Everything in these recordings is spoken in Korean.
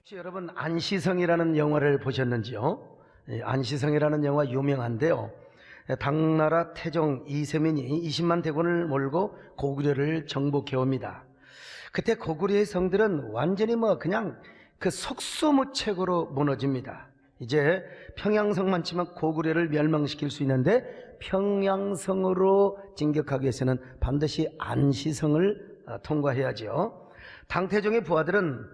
혹시 여러분 안시성이라는 영화를 보셨는지요? 안시성이라는 영화 유명한데요. 당나라 태종 이세민이 20만 대군을 몰고 고구려를 정복해 옵니다. 그때 고구려의 성들은 완전히 그냥 그 속수무책으로 무너집니다. 이제 평양성만 치면 고구려를 멸망시킬 수 있는데 평양성으로 진격하기 위해서는 반드시 안시성을 통과해야죠. 당태종의 부하들은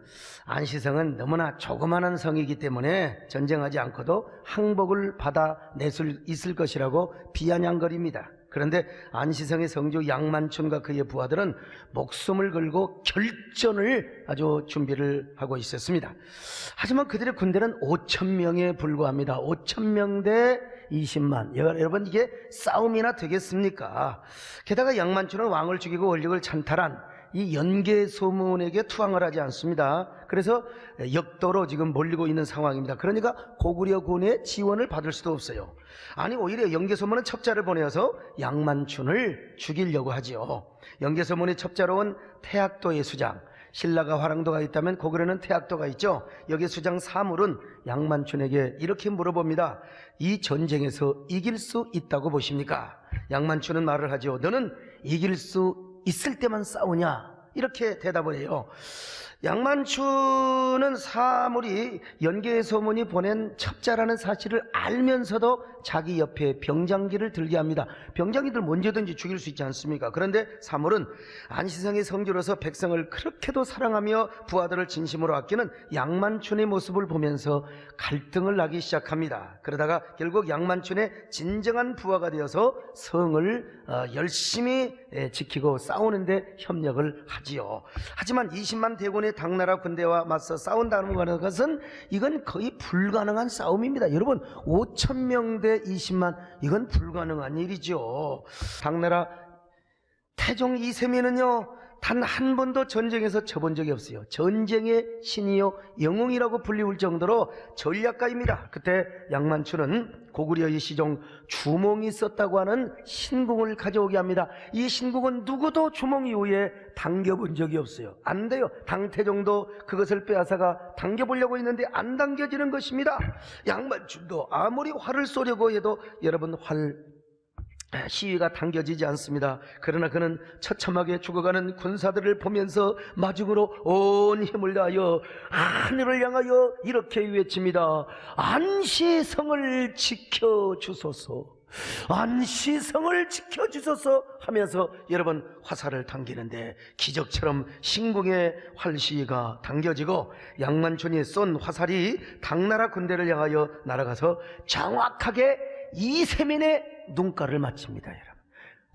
안시성은 너무나 조그마한 성이기 때문에 전쟁하지 않고도 항복을 받아낼 수 있을 것이라고 비아냥거립니다. 그런데 안시성의 성주 양만춘과 그의 부하들은 목숨을 걸고 결전을 아주 준비를 하고 있었습니다. 하지만 그들의 군대는 5,000명에 불과합니다. 5,000명 대 20만. 여러분 이게 싸움이나 되겠습니까? 게다가 양만춘은 왕을 죽이고 권력을 찬탈한 이 연개소문에게 투항을 하지 않습니다. 그래서 역도로 지금 몰리고 있는 상황입니다. 그러니까 고구려군의 지원을 받을 수도 없어요. 아니 오히려 연개소문은 첩자를 보내어서 양만춘을 죽이려고 하지요. 연개소문이 첩자로 온 태학도의 수장, 신라가 화랑도가 있다면 고구려는 태학도가 있죠. 여기 수장 사물은 양만춘에게 이렇게 물어봅니다. 이 전쟁에서 이길 수 있다고 보십니까? 양만춘은 말을 하죠. 너는 이길 수 있을 때만 싸우냐? 이렇게 대답을 해요. 양만춘은 사물이 연개소문이 보낸 첩자라는 사실을 알면서도 자기 옆에 병장기를 들게 합니다. 병장기들 언제든지 죽일 수 있지 않습니까? 그런데 사물은 안시성의 성주로서 백성을 그렇게도 사랑하며 부하들을 진심으로 아끼는 양만춘의 모습을 보면서 갈등을 나기 시작합니다. 그러다가 결국 양만춘의 진정한 부하가 되어서 성을 열심히 지키고 싸우는데 협력을 하지요. 하지만 20만 대군의 당나라 군대와 맞서 싸운다는 것은 이건 거의 불가능한 싸움입니다. 여러분 5,000명 대 20만, 이건 불가능한 일이죠. 당나라 태종 이세민은요 단 한 번도 전쟁에서 져본 적이 없어요. 전쟁의 신이요 영웅이라고 불리울 정도로 전략가입니다. 그때 양만춘은 고구려의 시종 주몽이 썼다고 하는 신궁을 가져오게 합니다. 이 신궁은 누구도 주몽 이후에 당겨본 적이 없어요. 안 돼요. 당태종도 그것을 빼앗아가 당겨보려고 했는데 안 당겨지는 것입니다. 양만춘도 아무리 활을 쏘려고 해도 여러분 시위가 당겨지지 않습니다. 그러나 그는 처참하게 죽어가는 군사들을 보면서 마중으로 온 힘을 다하여 하늘을 향하여 이렇게 외칩니다. 안시성을 지켜주소서, 안시성을 지켜주소서 하면서 여러분 화살을 당기는데 기적처럼 신궁의 활시위가 당겨지고 양만춘이 쏜 화살이 당나라 군대를 향하여 날아가서 정확하게 이세민의 눈가를 맞춥니다. 여러분.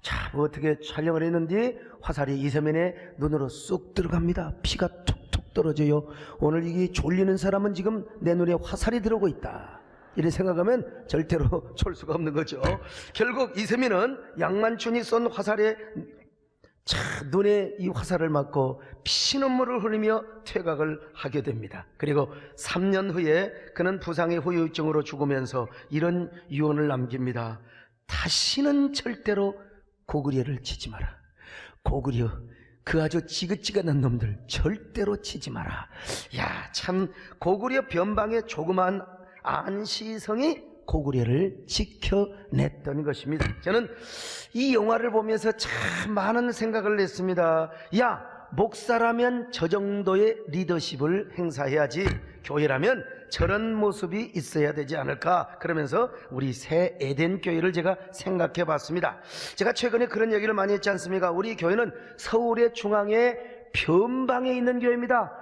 자, 어떻게 촬영을 했는지 화살이 이세민의 눈으로 쑥 들어갑니다. 피가 툭툭 떨어져요. 오늘 이게 졸리는 사람은 지금 내 눈에 화살이 들어오고 있다, 이렇게 생각하면 절대로 졸 수가 없는 거죠. 결국 이세민은 양만춘이 쏜 화살에 눈에 이 화살을 맞고 피눈물을 흘리며 퇴각을 하게 됩니다. 그리고 3년 후에 그는 부상의 후유증으로 죽으면서 이런 유언을 남깁니다. 다시는 절대로 고구려를 치지 마라. 고구려 그 아주 지긋지긋한 놈들 절대로 치지 마라. 야, 참 고구려 변방의 조그만 안시성이 고구려를 지켜냈던 것입니다. 저는 이 영화를 보면서 참 많은 생각을 했습니다. 야, 목사라면 저 정도의 리더십을 행사해야지, 교회라면 저런 모습이 있어야 되지 않을까, 그러면서 우리 새 에덴 교회를 제가 생각해 봤습니다. 제가 최근에 그런 얘기를 많이 했지 않습니까? 우리 교회는 서울의 중앙에 변방에 있는 교회입니다.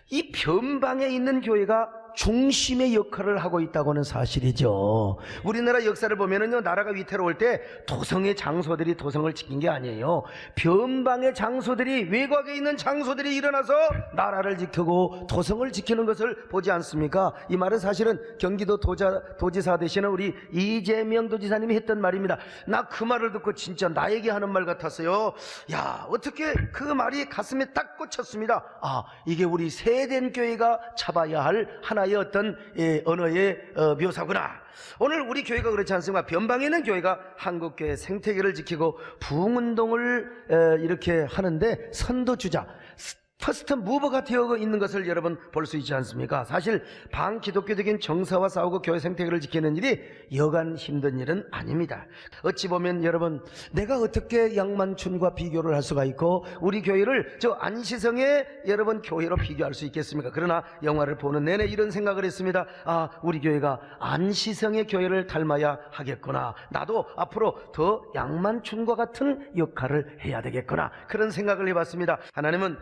이 변방에 있는 교회가 중심의 역할을 하고 있다고 하는 사실이죠. 우리나라 역사를 보면은요, 나라가 위태로울 때 도성의 장소들이 도성을 지킨 게 아니에요. 변방의 장소들이, 외곽에 있는 장소들이 일어나서 나라를 지키고 도성을 지키는 것을 보지 않습니까? 이 말은 사실은 경기도 도지사 되시는 우리 이재명 도지사님이 했던 말입니다. 나 그 말을 듣고 진짜 나에게 하는 말 같았어요. 야, 어떻게 그 말이 가슴에 딱 꽂혔습니다. 아, 이게 우리 세된 교회가 잡아야 할 하나의 어떤 언어의 묘사구나. 오늘 우리 교회가 그렇지 않습니까? 변방에 있는 교회가 한국교회 생태계를 지키고 부흥운동을 이렇게 하는데 선도주자, 퍼스트 무버가 되어 있는 것을 여러분 볼 수 있지 않습니까? 사실 반기독교적인 정서와 싸우고 교회 생태계를 지키는 일이 여간 힘든 일은 아닙니다. 어찌 보면 여러분, 내가 어떻게 양만춘과 비교를 할 수가 있고 우리 교회를 저 안시성의 여러분 교회로 비교할 수 있겠습니까? 그러나 영화를 보는 내내 이런 생각을 했습니다. 아, 우리 교회가 안시성의 교회를 닮아야 하겠구나. 나도 앞으로 더 양만춘과 같은 역할을 해야 되겠구나. 그런 생각을 해봤습니다. 하나님은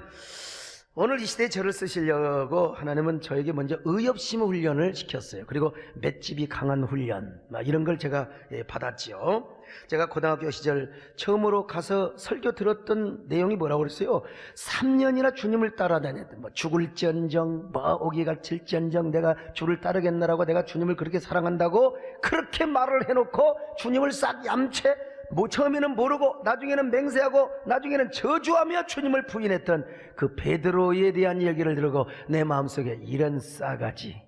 오늘 이 시대에 저를 쓰시려고 하나님은 저에게 먼저 의협심 훈련을 시켰어요. 그리고 맷집이 강한 훈련, 이런 걸 제가 받았지요. 제가 고등학교 시절 처음으로 가서 설교 들었던 내용이 뭐라고 그랬어요? 3년이나 주님을 따라다녔던, 죽을지언정, 오기가 칠지언정, 내가 주를 따르겠나라고, 내가 주님을 그렇게 사랑한다고 그렇게 말을 해놓고 주님을 싹 얌체, 처음에는 모르고 나중에는 맹세하고 나중에는 저주하며 주님을 부인했던 그 베드로에 대한 얘기를 들고 내 마음속에 이런 싸가지,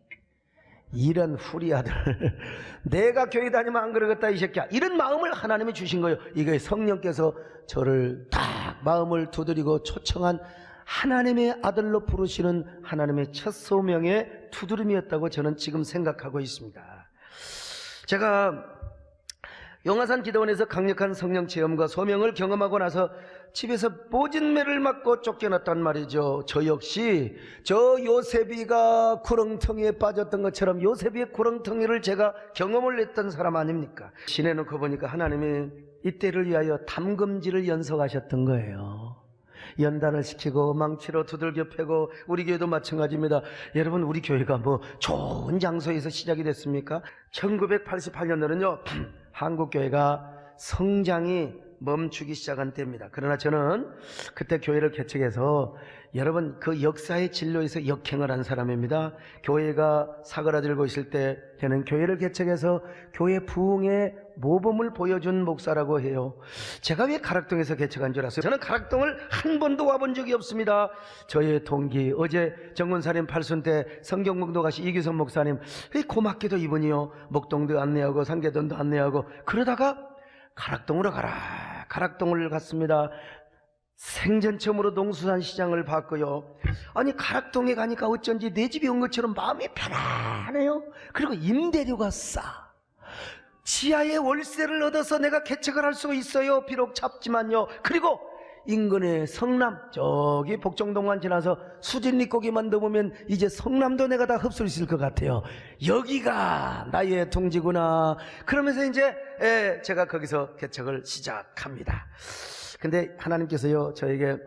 이런 후리아들, 내가 교회 다니면 안 그러겠다 이 새끼야, 이런 마음을 하나님이 주신 거예요. 이게 성령께서 저를 딱 마음을 두드리고 초청한 하나님의 아들로 부르시는 하나님의 첫 소명의 두드림이었다고 저는 지금 생각하고 있습니다. 제가 용화산 기도원에서 강력한 성령 체험과 소명을 경험하고 나서 집에서 모진매를 맞고 쫓겨났단 말이죠. 저 역시 저 요셉이가 구렁텅이에 빠졌던 것처럼 요셉의 구렁텅이를 제가 경험을 했던 사람 아닙니까? 지내놓고 보니까 하나님이 이때를 위하여 담금질을 연속하셨던 거예요. 연단을 시키고 망치로 두들겨 패고, 우리 교회도 마찬가지입니다. 여러분, 우리 교회가 뭐 좋은 장소에서 시작이 됐습니까? 1988년도는요 한국교회가 성장이 멈추기 시작한 때입니다. 그러나 저는 그때 교회를 개척해서 여러분 그 역사의 진로에서 역행을 한 사람입니다. 교회가 사그라들고 있을 때 저는 교회를 개척해서 교회 부흥의 모범을 보여준 목사라고 해요. 제가 왜 가락동에서 개척한 줄 아세요? 저는 가락동을 한 번도 와본 적이 없습니다. 저의 동기, 어제 정권사님 팔순 때 성경목도 가시 이규성 목사님, 고맙게도 이분이요 목동도 안내하고 상계동도 안내하고, 그러다가 가락동으로 가라, 가락동을 갔습니다. 생전 처음으로 농수산 시장을 봤고요. 아니, 가락동에 가니까 어쩐지 내 집이 온 것처럼 마음이 편안해요. 그리고 임대료가 싸. 지하에 월세를 얻어서 내가 개척을 할 수 있어요. 비록 작지만요. 그리고 인근의 성남, 저기 복정동만 지나서 수진리고기만 넘으면 이제 성남도 내가 다 흡수할 수 있을 것 같아요. 여기가 나의 동지구나. 그러면서 이제 제가 거기서 개척을 시작합니다. 근데 하나님께서요 저에게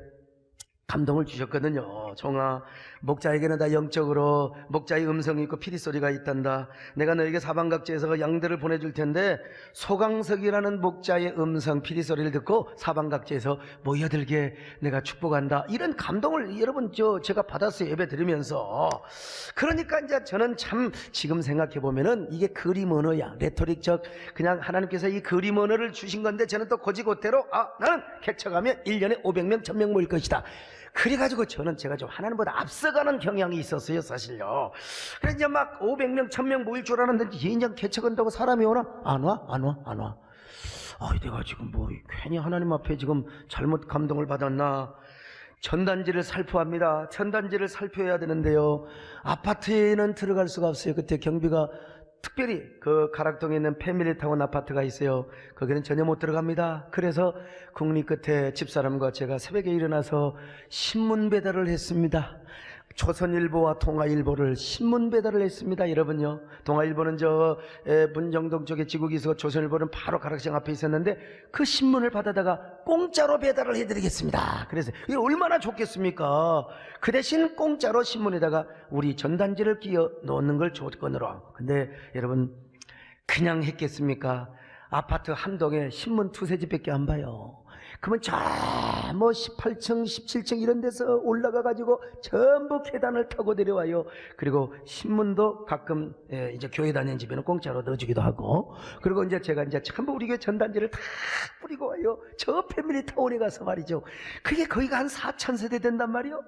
감동을 주셨거든요. 종아, 목자에게는 다 영적으로 목자의 음성이 있고 피리소리가 있단다. 내가 너에게 사방각지에서 양들을 보내줄 텐데 소강석이라는 목자의 음성, 피리소리를 듣고 사방각지에서 모여들게 내가 축복한다. 이런 감동을 여러분 제가 받았어요. 예배 드리면서. 그러니까 이제 저는 참 지금 생각해 보면은 이게 그림 언어야, 레토릭적, 그냥 하나님께서 이 그림 언어를 주신 건데 저는 또 고지고대로 나는 개척하면 1년에 500명 1000명 모일 것이다. 그래가지고 제가 좀 하나님보다 앞서가는 경향이 있었어요, 사실요. 그래서 이제 막 500명, 1000명 모일 줄 알았는데 인장 개척한다고 사람이 오나? 안 와. 내가 지금 괜히 하나님 앞에 지금 잘못 감동을 받았나? 전단지를 살포합니다. 전단지를 살포해야 되는데요. 아파트에는 들어갈 수가 없어요. 그때 경비가 특별히 그 가락동에 있는 패밀리타운 아파트가 있어요. 거기는 전혀 못 들어갑니다. 그래서 국리 끝에 집사람과 제가 새벽에 일어나서 신문 배달을 했습니다. 조선일보와 동아일보를 신문 배달을 했습니다. 여러분요, 동아일보는 문정동 쪽에 지국이 있어, 조선일보는 바로 가락시장 앞에 있었는데 그 신문을 받아다가 공짜로 배달을 해드리겠습니다. 그래서 이게 얼마나 좋겠습니까? 그 대신 공짜로 신문에다가 우리 전단지를 끼워 놓는 걸 조건으로. 근데 여러분, 그냥 했겠습니까? 아파트 한 동에 신문 두세 집밖에 안 봐요. 그러면 18층, 17층 이런 데서 올라가가지고 전부 계단을 타고 내려와요. 그리고 신문도 가끔 이제 교회 다니는 집에는 공짜로 넣어주기도 하고, 그리고 이제 제가 전부 우리 교회 전단지를 다 뿌리고 와요. 저 패밀리타운에 가서 말이죠. 그게 거기가 한 4000세대 된단 말이에요.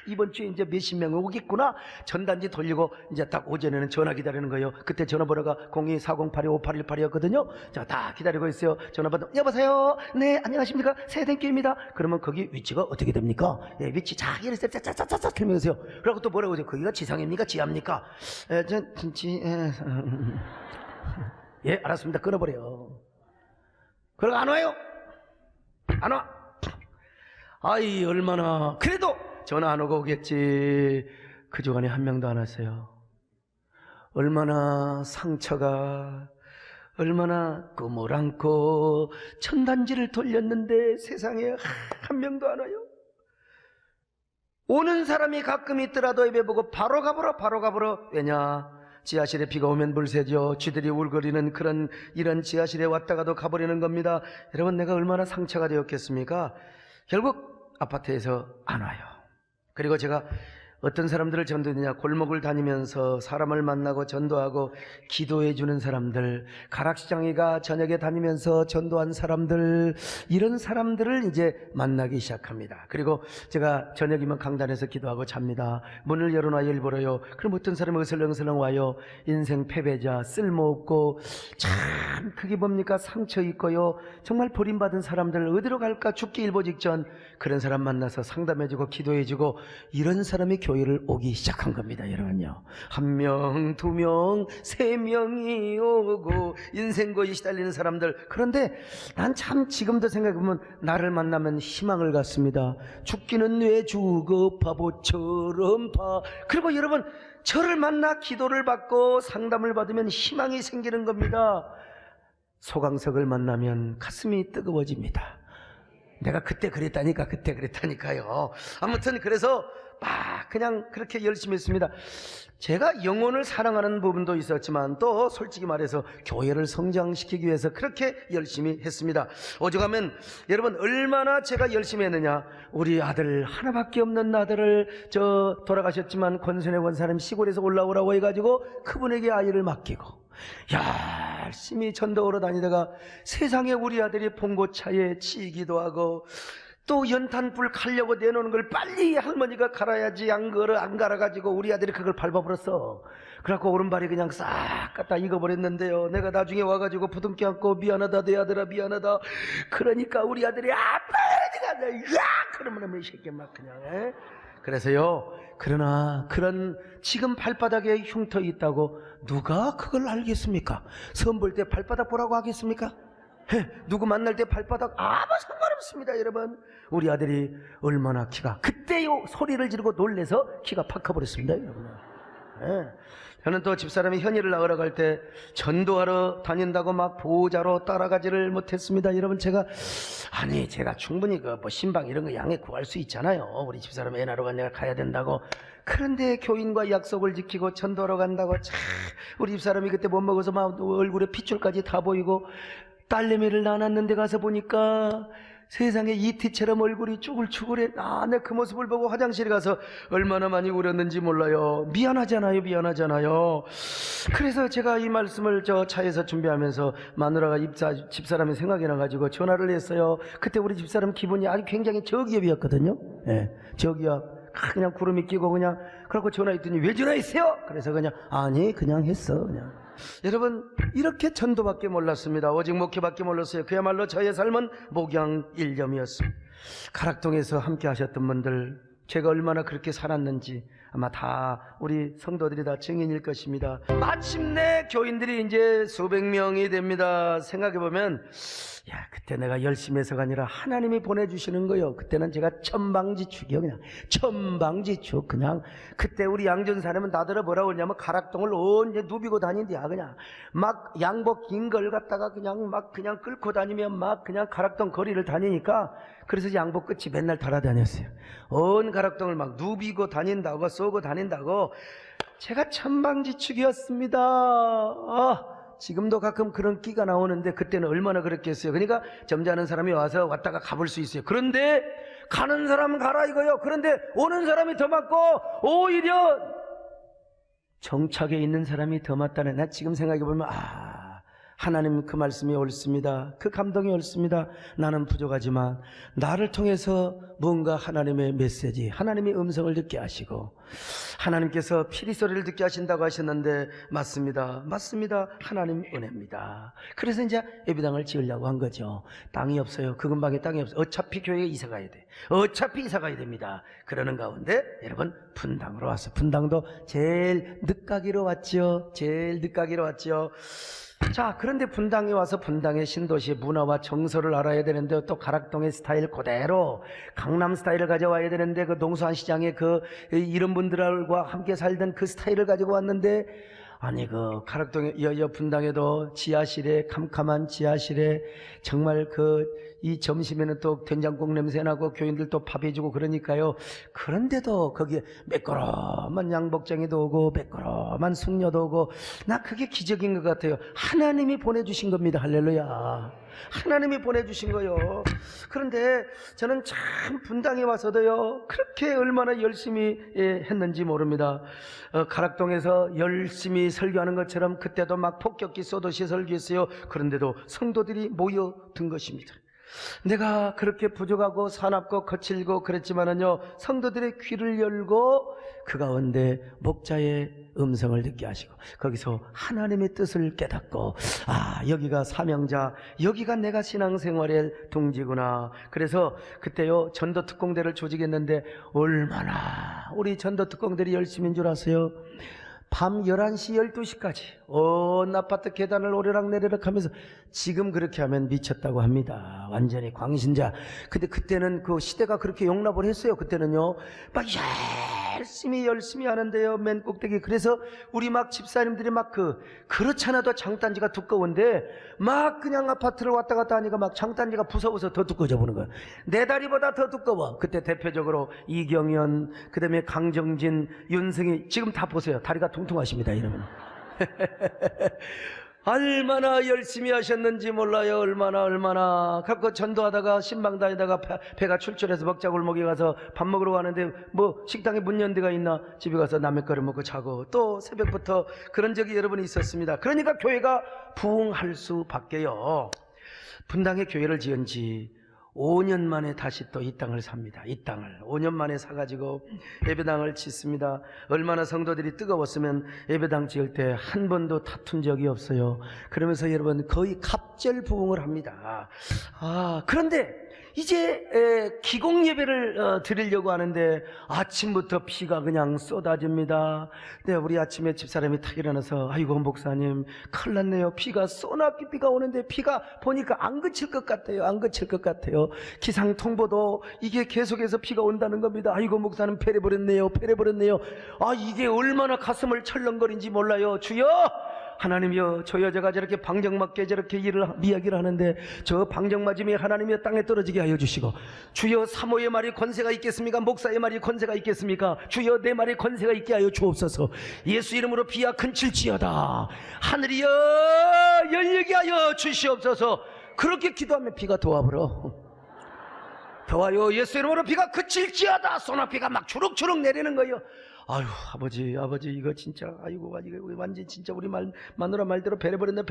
이번 주에 이제 몇십 명 오겠구나. 전단지 돌리고 이제 딱 오전에는 전화 기다리는 거예요. 그때 전화번호가 02-408-5818이었거든요. 자, 다 기다리고 있어요. 전화 받으면 여보세요. 네, 안녕하세요. 안녕하십니까? 새해댕교입니다. 그러면 거기 위치가 어떻게 됩니까? 예, 위치 자기를 짜짜짜짜짜 틀면서요. 그리고 또 뭐라고 하죠? 거기가 지상입니까? 지하입니까? 예, 알았습니다. 끊어버려. 그러고 안 와요? 안 와. 아이, 얼마나. 그래도 전화 안 오고 오겠지. 그 주간에 한 명도 안 왔어요. 얼마나 상처가, 얼마나 꿈을 안고 천단지를 돌렸는데 세상에 한 명도 안 와요. 오는 사람이 가끔 있더라도 입에 보고 바로 가보라. 왜냐? 지하실에 비가 오면 물새죠. 쥐들이 울거리는 이런 지하실에 왔다가도 가버리는 겁니다. 여러분, 내가 얼마나 상처가 되었겠습니까? 결국 아파트에서 안 와요. 그리고 제가 어떤 사람들을 전도했느냐, 골목을 다니면서 사람을 만나고 전도하고 기도해 주는 사람들, 가락시장이가 저녁에 다니면서 전도한 사람들, 이런 사람들을 이제 만나기 시작합니다. 그리고 제가 저녁이면 강단에서 기도하고 잡니다. 문을 열어놔요, 일부러요. 그럼 어떤 사람이 어슬렁어슬렁 와요. 인생 패배자, 쓸모없고 참 그게 뭡니까? 상처 있고요. 정말 버림받은 사람들, 어디로 갈까? 죽기 일보 직전. 그런 사람 만나서 상담해주고 기도해주고, 이런 사람이 교회를 오기 시작한 겁니다. 여러분요, 1명, 2명, 3명이 오고 인생고에 시달리는 사람들. 그런데 난 참 지금도 생각해보면 나를 만나면 희망을 갖습니다. 죽기는 왜 죽어 바보처럼 봐. 그리고 여러분, 저를 만나 기도를 받고 상담을 받으면 희망이 생기는 겁니다. 소강석을 만나면 가슴이 뜨거워집니다. 내가 그때 그랬다니까요. 아무튼 그래서 그냥 그렇게 열심히 했습니다. 제가 영혼을 사랑하는 부분도 있었지만 또 솔직히 말해서 교회를 성장시키기 위해서 그렇게 열심히 했습니다. 오죽하면 여러분, 얼마나 제가 열심히 했느냐. 우리 아들, 하나밖에 없는 아들을, 돌아가셨지만 권순혜 권사님 시골에서 올라오라고 해가지고 그분에게 아이를 맡기고 열심히 전도하러 다니다가 세상에 우리 아들이 봉고차에 치이기도 하고, 또 연탄불 갈려고 내놓는 걸 빨리 할머니가 갈아야지 안 갈아가지고 우리 아들이 그걸 밟아버렸어. 그래갖고 오른발이 그냥 싹 갖다 익어버렸는데요. 내가 나중에 와가지고 부둥켜 안고 미안하다 내 아들아 미안하다. 그러니까 우리 아들이 아빠 어디가 그러면 이 새끼 막 그냥 그래서요, 그러나 그런 지금 발바닥에 흉터 있다고 누가 그걸 알겠습니까? 선볼 때 발바닥 보라고 하겠습니까? 누구 만날 때 발바닥 아무 상관없습니다. 여러분, 우리 아들이 얼마나 키가, 그때요 소리를 지르고 놀래서 키가 팍 커버렸습니다. 여러분. 저는 또 집사람이 현이를 낳으러 갈 때 전도하러 다닌다고 막 보호자로 따라가지를 못했습니다. 여러분, 제가 충분히 신방 이런 거 양해 구할 수 있잖아요. 우리 집사람 애 낳으러 간 내가 가야 된다고. 그런데 교인과 약속을 지키고 전도하러 간다고 참, 우리 집사람이 그때 못 먹어서 막 얼굴에 핏줄까지 다 보이고, 딸내미를 낳았는데 가서 보니까 세상에 이티처럼 얼굴이 쭈글쭈글해. 내 그 모습을 보고 화장실에 가서 얼마나 많이 울었는지 몰라요. 미안하잖아요. 그래서 제가 이 말씀을 차에서 준비하면서 마누라가 집사람이 생각이 나가지고 전화를 했어요. 그때 우리 집사람 기분이 아주 굉장히 저기압이었거든요. 저기압. 그냥 구름이 끼고 그냥. 그러고 전화했더니 왜 전화했어요? 그래서 그냥 그냥 했어. 그냥. 여러분, 이렇게 전도밖에 몰랐습니다. 오직 목회밖에 몰랐어요. 그야말로 저의 삶은 목양일념이었습니다. 가락동에서 함께 하셨던 분들, 제가 얼마나 그렇게 살았는지 아마 다 우리 성도들이 다 증인일 것입니다. 마침내 교인들이 이제 수백 명이 됩니다. 생각해보면 그때 내가 열심히 해서가 아니라 하나님이 보내주시는 거예요. 그때는 제가 천방지축이요. 그냥 천방지축. 그냥 그때 우리 양전 사람은 나더러 뭐라고 그러냐면 가락동을 언제 누비고 다닌디야. 그냥 막 양복 긴 걸 갖다가 그냥 끌고 다니면 막 그냥 가락동 거리를 다니니까, 그래서 양복 끝이 맨날 달아다녔어요. 온 가락동을 막 누비고 다닌다고 쏘고 다닌다고. 제가 천방지축이었습니다. 지금도 가끔 그런 끼가 나오는데 그때는 얼마나 그랬겠어요. 그러니까 점잖은 사람이 와서 왔다가 가볼 수 있어요. 그런데 가는 사람은 가라 이거요. 그런데 오는 사람이 더 많고 오히려 정착에 있는 사람이 더 많다네. 나 지금 생각해보면 하나님 그 말씀이 옳습니다. 그 감동이 옳습니다. 나는 부족하지만 나를 통해서 뭔가 하나님의 메시지, 하나님의 음성을 듣게 하시고, 하나님께서 피리 소리를 듣게 하신다고 하셨는데 맞습니다. 맞습니다. 하나님 은혜입니다. 그래서 이제 예배당을 지으려고 한 거죠. 땅이 없어요. 그 근방에 땅이 없어요. 어차피 교회에 이사 가야 돼. 어차피 이사 가야 됩니다. 그러는 가운데 여러분 분당으로 왔어요. 분당도 제일 늦가기로 왔죠. 제일 늦가기로 왔죠. 자, 그런데 분당에 와서 분당의 신도시의 문화와 정서를 알아야 되는데, 또 가락동의 스타일 그대로 강남 스타일을 가져와야 되는데, 그 농수한 시장에 그 이런 분들과 함께 살던 그 스타일을 가지고 왔는데, 아니 그 가락동에 분당에도 지하실에, 캄캄한 지하실에 정말 이 점심에는 또 된장국 냄새 나고 교인들 또 밥 해주고 그러니까요. 그런데도 거기에 매끄러만 양복장이도 오고 매끄러만 숙녀도 오고, 나 그게 기적인 것 같아요. 하나님이 보내주신 겁니다. 할렐루야. 하나님이 보내주신 거요. 그런데 저는 참 분당에 와서도요, 그렇게 얼마나 열심히 했는지 모릅니다. 가락동에서 열심히 설교하는 것처럼 그때도 막 폭격기 쏘듯이 설교했어요. 그런데도 성도들이 모여든 것입니다. 내가 그렇게 부족하고 사납고 거칠고 그랬지만은요, 성도들의 귀를 열고 그 가운데 목자의 음성을 듣게 하시고, 거기서 하나님의 뜻을 깨닫고, 아, 여기가 사명자, 여기가 내가 신앙생활의 둥지구나. 그래서 그때요, 전도특공대를 조직했는데 얼마나 우리 전도특공대들이 열심인 줄 아세요? 밤 11시 12시까지 온 아파트 계단을 오르락내리락 하면서, 지금 그렇게 하면 미쳤다고 합니다. 완전히 광신자. 근데 그때는 그 시대가 그렇게 용납을 했어요. 그때는요, 막 열심히 하는데요, 맨 꼭대기. 그래서 우리 막 집사님들이 막 그렇잖아도 장단지가 두꺼운데 막 그냥 아파트를 왔다 갔다 하니까 막 장단지가 무서워서 더 두꺼워져 보는 거예요. 내 다리보다 더 두꺼워. 그때 대표적으로 이경연, 그 다음에 강정진, 윤승희, 지금 다 보세요. 다리가 통통하십니다. 이러면 얼마나 열심히 하셨는지 몰라요. 얼마나 갖고 전도하다가 신방 다니다가 배가 출출해서 먹자골목에 가서 밥 먹으러 가는데 뭐 식당에 문 연 데가 있나, 집에 가서 남의 거를 먹고 자고, 또 새벽부터 그런 적이 여러 번 있었습니다. 그러니까 교회가 부흥할 수밖에요. 분당에 교회를 지은 지 5년 만에 다시 또 이 땅을 삽니다. 이 땅을 5년 만에 사가지고 예배당을 짓습니다. 얼마나 성도들이 뜨거웠으면 예배당 지을 때 한 번도 다툰 적이 없어요. 그러면서 여러분 거의 갑절 부흥을 합니다. 그런데 이제 기공 예배를 드리려고 하는데 아침부터 비가 그냥 쏟아집니다. 네, 우리 아침에 집사람이 탁 일어나서, 아이고 목사님 큰일 났네요. 비가 쏘나비 비가 오는데 비가 보니까 안 그칠 것 같아요. 안 그칠 것 같아요. 기상 통보도 이게 계속해서 비가 온다는 겁니다. 아이고 목사님 패려버렸네요. 이게 얼마나 가슴을 철렁거린지 몰라요. 주여, 하나님이여, 저 여자가 저렇게 방정맞게 저렇게 이야기를 하는데 저 방정맞음이 하나님이여 땅에 떨어지게 하여 주시고, 주여 사모의 말이 권세가 있겠습니까? 목사의 말이 권세가 있겠습니까? 주여 내 말이 권세가 있게 하여 주옵소서. 예수 이름으로 비야 그칠지어다. 하늘이여 열리게 하여 주시옵소서. 그렇게 기도하면 비가 더 와버려. 더 와요. 예수 이름으로 비가 그칠지어다. 소나비가 막 주룩주룩 내리는 거예요. 아유, 아버지 이거 진짜, 아이고 이거 완전 진짜 우리 마누라 말대로 배려버렸네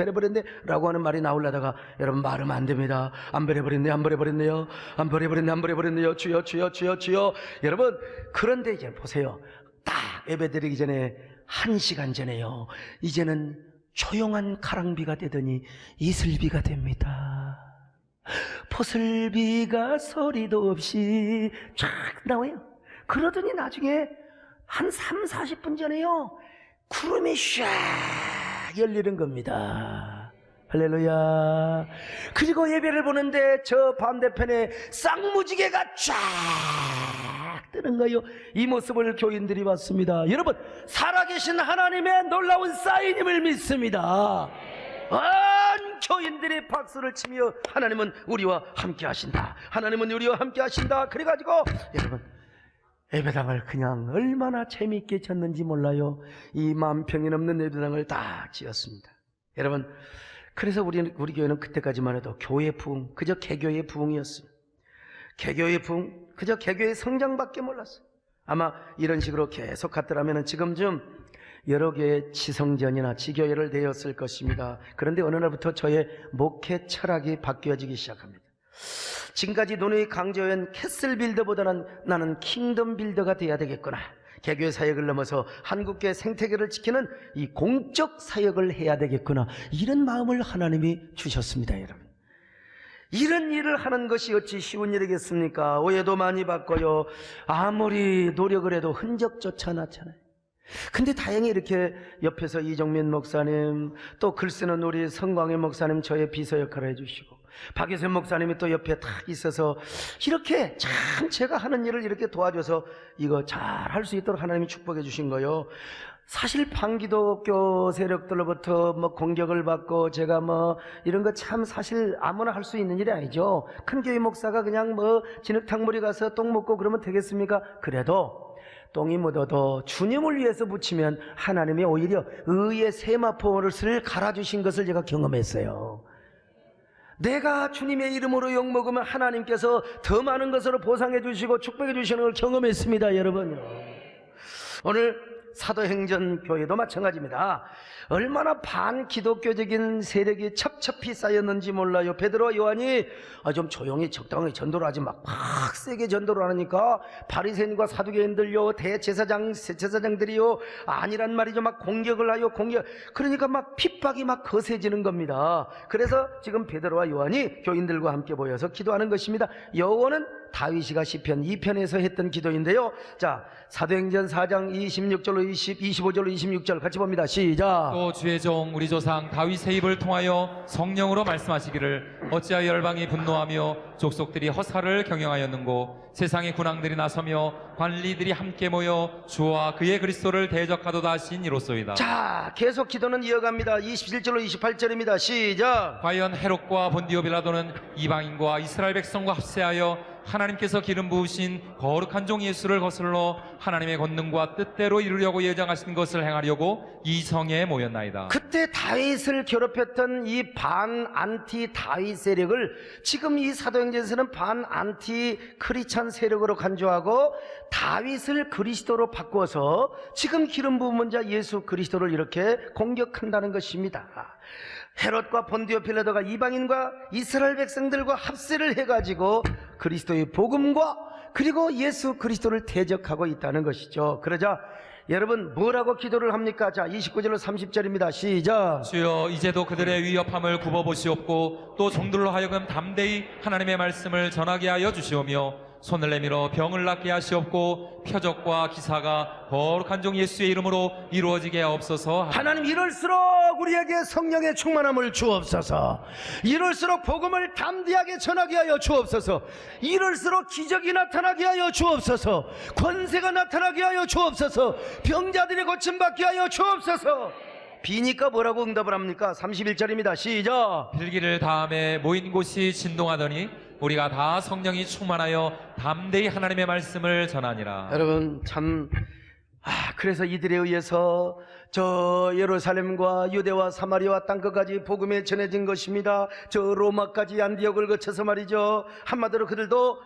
라고 하는 말이 나오려다가, 여러분 말하면 안 됩니다. 안 버려버렸네요. 주여. 여러분, 그런데 이제 보세요. 딱 예배드리기 전에 1시간 전에요, 이제는 조용한 가랑비가 되더니 이슬비가 됩니다. 포슬비가 소리도 없이 쫙 나와요. 그러더니 나중에 한 30-40분 전에요, 구름이 샥 열리는 겁니다. 할렐루야. 그리고 예배를 보는데 저 반대편에 쌍무지개가 쫙 뜨는 거예요. 이 모습을 교인들이 봤습니다. 여러분, 살아계신 하나님의 놀라운 사인임을 믿습니다. 온 교인들이 박수를 치며, 하나님은 우리와 함께 하신다. 그래가지고 여러분, 예배당을 그냥 얼마나 재미있게 졌는지 몰라요. 2만 평이 넘는 예배당을 다 지었습니다. 여러분, 그래서 우리 교회는 그때까지만 해도 교회 부흥, 그저 개교의 부흥이었습니다. 개교의 부흥, 그저 개교의 성장밖에 몰랐어요. 아마 이런 식으로 계속 갔더라면 지금쯤 여러 개의 지성전이나 지교회를 되었을 것입니다. 그런데 어느 날부터 저의 목회 철학이 바뀌어지기 시작합니다. 지금까지 누누이 강조한 캐슬 빌더보다는 나는 킹덤 빌더가 돼야 되겠구나. 개교의 사역을 넘어서 한국교회 생태계를 지키는 이 공적 사역을 해야 되겠구나. 이런 마음을 하나님이 주셨습니다, 여러분. 이런 일을 하는 것이 어찌 쉬운 일이겠습니까? 오해도 많이 받고요. 아무리 노력을 해도 흔적조차 나잖아요. 근데 다행히 이렇게 옆에서 이정민 목사님, 또 글 쓰는 우리 성광의 목사님 저의 비서 역할을 해주시고, 박예선 목사님이 또 옆에 딱 있어서 이렇게 참 제가 하는 일을 이렇게 도와줘서 이거 잘 할 수 있도록 하나님이 축복해 주신 거요. 사실 반기독교 세력들로부터 뭐 공격을 받고 제가 뭐 이런 거 참 사실 아무나 할 수 있는 일이 아니죠. 큰 교회 목사가 그냥 뭐 진흙탕물이 가서 똥 묻고 그러면 되겠습니까? 그래도 똥이 묻어도 주님을 위해서 붙이면 하나님이 오히려 의의 세마포를 갈아주신 것을 제가 경험했어요. 내가 주님의 이름으로 욕먹으면 하나님께서 더 많은 것으로 보상해 주시고 축복해 주시는 걸 경험했습니다, 여러분. 오늘 사도행전 교회도 마찬가지입니다. 얼마나 반기독교적인 세력이 첩첩히 쌓였는지 몰라요. 베드로와 요한이 좀 조용히 적당히 전도를 하지 막 세게 전도를 하니까 바리새인과 사두개인들요, 대제사장들이요, 아니란 말이죠. 막 공격을 하요. 그러니까 막 핍박이 막 거세지는 겁니다. 그래서 지금 베드로와 요한이 교인들과 함께 모여서 기도하는 것입니다. 요거는 다윗이가 시편 2편에서 했던 기도인데요. 자, 사도행전 4장 26절로 25절로 26절 같이 봅니다. 시작. 또 주의 종 우리 조상 다윗의 입을 통하여 성령으로 말씀하시기를 어찌하여 열방이 분노하며 족속들이 허사를 경영하였는고 세상의 군왕들이 나서며 관리들이 함께 모여 주와 그의 그리스도를 대적하도다 하신 이로소이다. 자, 계속 기도는 이어갑니다. 27절로 28절입니다. 시작. 과연 헤롯과 본디오 빌라도는 이방인과 이스라엘 백성과 합세하여 하나님께서 기름 부으신 거룩한 종 예수를 거슬러 하나님의 권능과 뜻대로 이루려고 예정하신 것을 행하려고 이 성에 모였나이다. 그때 다윗을 괴롭혔던 이 반안티 다윗 세력을 지금 이 사도행전에서는 반안티 크리스찬 세력으로 간주하고 다윗을 그리스도로 바꿔서 지금 기름 부은 자 예수 그리스도를 이렇게 공격한다는 것입니다. 헤롯과 본디오 빌라도가 이방인과 이스라엘 백성들과 합세를 해가지고 그리스도의 복음과 그리고 예수 그리스도를 대적하고 있다는 것이죠. 그러자 여러분 뭐라고 기도를 합니까? 자, 29절로 30절입니다. 시작. 주여 이제도 그들의 위협함을 굽어보시옵고 또 종들로 하여금 담대히 하나님의 말씀을 전하게 하여 주시오며 손을 내밀어 병을 낫게 하시옵고 표적과 기사가 거룩한 종 예수의 이름으로 이루어지게 하옵소서. 하나님, 이럴수록 우리에게 성령의 충만함을 주옵소서. 이럴수록 복음을 담대하게 전하게 하여 주옵소서. 이럴수록 기적이 나타나게 하여 주옵소서. 권세가 나타나게 하여 주옵소서. 병자들이 고침받게 하여 주옵소서. 비니까 뭐라고 응답을 합니까? 31절입니다. 시작. 필기를 다음에 모인 곳이 진동하더니 우리가 다 성령이 충만하여 담대히 하나님의 말씀을 전하니라. 여러분 참 그래서 이들에 의해서 저 예루살렘과 유대와 사마리아와 땅끝까지 복음에 전해진 것입니다. 저 로마까지 안디옥을 거쳐서 말이죠. 한마디로 그들도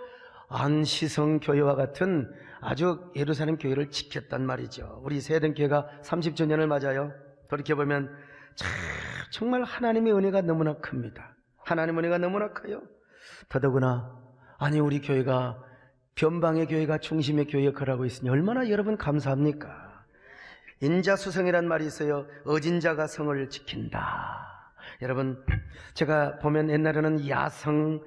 안시성 교회와 같은 아주 예루살렘 교회를 지켰단 말이죠. 우리 세den교회가 30주년을 맞아요. 돌이켜보면 정말 하나님의 은혜가 너무나 큽니다. 하나님의 은혜가 너무나 커요. 더더구나 우리 교회가 변방의 교회가 중심의 교회 역할을 하고 있으니 얼마나 여러분 감사합니까? 인자수성이란 말이 있어요. 어진 자가 성을 지킨다. 여러분 제가 보면 옛날에는 야성,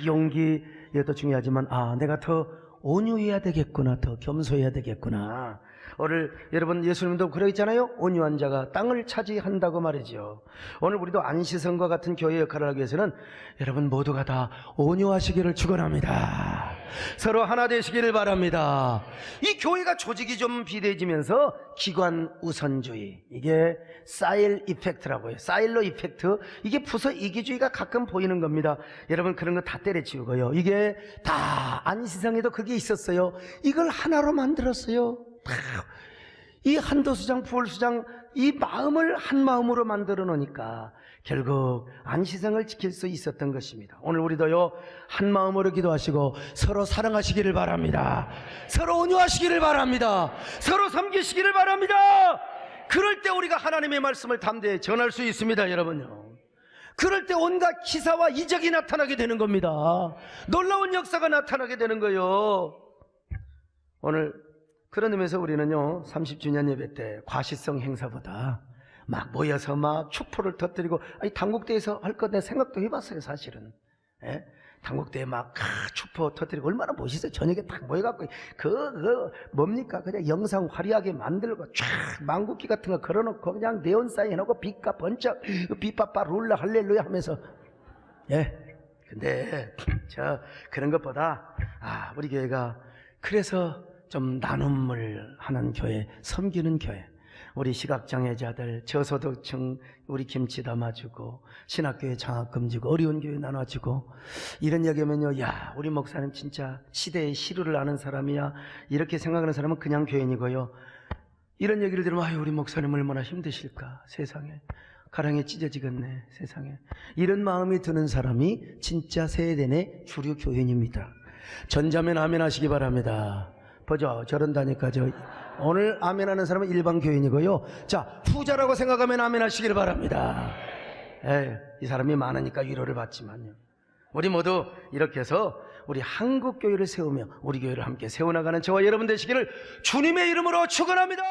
용기 이것도 중요하지만 내가 더 온유해야 되겠구나, 더 겸손해야 되겠구나. 오늘 여러분 예수님도 그러있잖아요. 온유한 자가 땅을 차지한다고 말이죠. 오늘 우리도 안시성과 같은 교회 역할을 하기 위해서는 여러분 모두가 다 온유하시기를 축원합니다. 서로 하나 되시기를 바랍니다. 이 교회가 조직이 좀 비대해지면서 기관 우선주의, 이게 사일 이펙트라고 해요. 사일로 이펙트, 이게 부서 이기주의가 가끔 보이는 겁니다. 여러분 그런 거 다 때려치우고요. 이게 다 안시성에도 그게 있었어요. 이걸 하나로 만들었어요. 이 한도수장, 부울수장, 이 마음을 한 마음으로 만들어 놓으니까 결국 안시성을 지킬 수 있었던 것입니다. 오늘 우리도요 한 마음으로 기도하시고 서로 사랑하시기를 바랍니다. 서로 온유하시기를 바랍니다. 서로 섬기시기를 바랍니다. 그럴 때 우리가 하나님의 말씀을 담대히 전할 수 있습니다. 여러분요, 그럴 때 온갖 기사와 이적이 나타나게 되는 겁니다. 놀라운 역사가 나타나게 되는 거예요. 오늘 그런 의미에서 우리는요 30주년 예배 때 과시성 행사보다 막 모여서 막 축포를 터뜨리고, 아니 당국대에서 할 거 내 생각도 해봤어요 사실은. 예? 당국대에 막 축포 터뜨리고 얼마나 멋있어요. 저녁에 딱 모여갖고 뭡니까 그냥 영상 화려하게 만들고 쫙 망국기 같은 거 걸어놓고 그냥 네온 사인 해놓고 빛과 번쩍 빛바빠 룰라 할렐루야 하면서. 예. 근데 저 그런 것보다 우리 교회가 그래서 좀 나눔을 하는 교회, 섬기는 교회, 우리 시각장애자들, 저소득층 우리 김치 담아주고, 신학교에 장학금 주고, 어려운 교회 나눠주고, 이런 얘기하면요, 야 우리 목사님 진짜 시대의 시루를 아는 사람이야, 이렇게 생각하는 사람은 그냥 교인이고요. 이런 얘기를 들으면 아유 우리 목사님 얼마나 힘드실까, 세상에 가랑이 찢어지겠네, 세상에. 이런 마음이 드는 사람이 진짜 세대내 주류 교인입니다. 전자면 아멘 하시기 바랍니다. 보죠, 저런다니까. 오늘 아멘 하는 사람은 일반 교인이고요. 자, 후자라고 생각하면 아멘 하시길 바랍니다. 이 사람이 많으니까 위로를 받지만요, 우리 모두 이렇게 해서 우리 한국 교회를 세우며 우리 교회를 함께 세워나가는 저와 여러분 되시기를 주님의 이름으로 축원합니다.